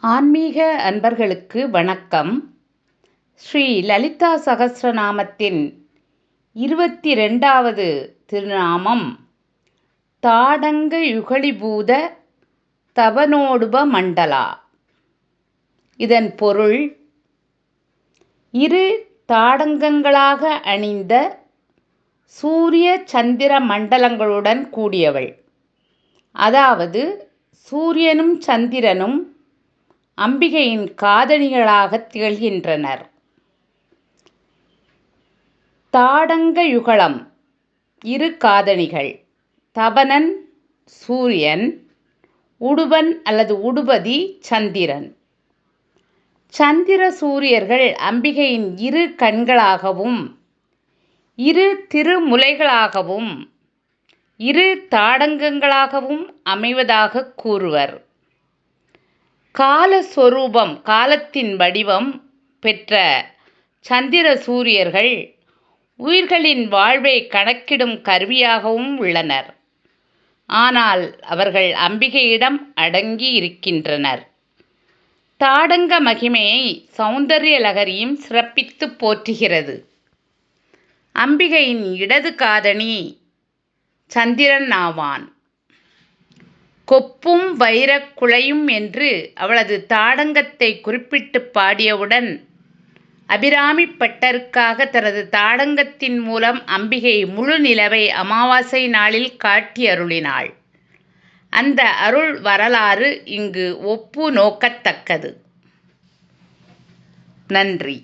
ஆன்மீக அன்பர்களுக்கு வணக்கம். ஸ்ரீ லலிதா சகஸ்ரநாமத்தின் 22வது திருநாமம் தாடங்க யுகலிபூத தபனோடுப மண்டலா. இதன் பொருள், இரு தாடங்கங்களாக அணிந்த சூரிய சந்திர மண்டலங்களுடன் கூடியவள். அதாவது சூரியனும் சந்திரனும் அம்பிகையின் காதணிகளாகத் திகழ்கின்றனர். தாடங்க யுகலம் இரு காதணிகள். தபனன் சூரியன், உடுபன் அல்லது உடுபதி சந்திரன். சந்திர சூரியர்கள் அம்பிகையின் இரு கண்களாகவும் இரு திருமுலைகளாகவும் இரு தாடங்கங்களாகவும் அமைவதாக கூறுவர். காலஸ்வரூபம், காலத்தின் வடிவம் பெற்ற சந்திர சூரியர்கள் உயிர்களின் வாழ்வை கணக்கிடும் கருவியாகவும் உள்ளனர். ஆனால் அவர்கள் அம்பிகையிடம் அடங்கி இருக்கின்றனர். தாடங்க மகிமையை சௌந்தர்ய லகரியும் சிறப்பித்து போற்றுகிறது. அம்பிகையின் இடது காதணி சந்திரன் ஆவான். கொப்பும் வைரக் குழையும் என்று அவளது தாடங்கத்தை குறிப்பிட்டு பாடியவுடன் அபிராமி பட்டருக்காக தனது தாடங்கத்தின் மூலம் அம்பிகை முழு நிலவை அமாவாசை நாளில் காட்டி அருளினாள். அந்த அருள் வரலாறு இங்கு ஒப்பு நோக்கத்தக்கது. நன்றி.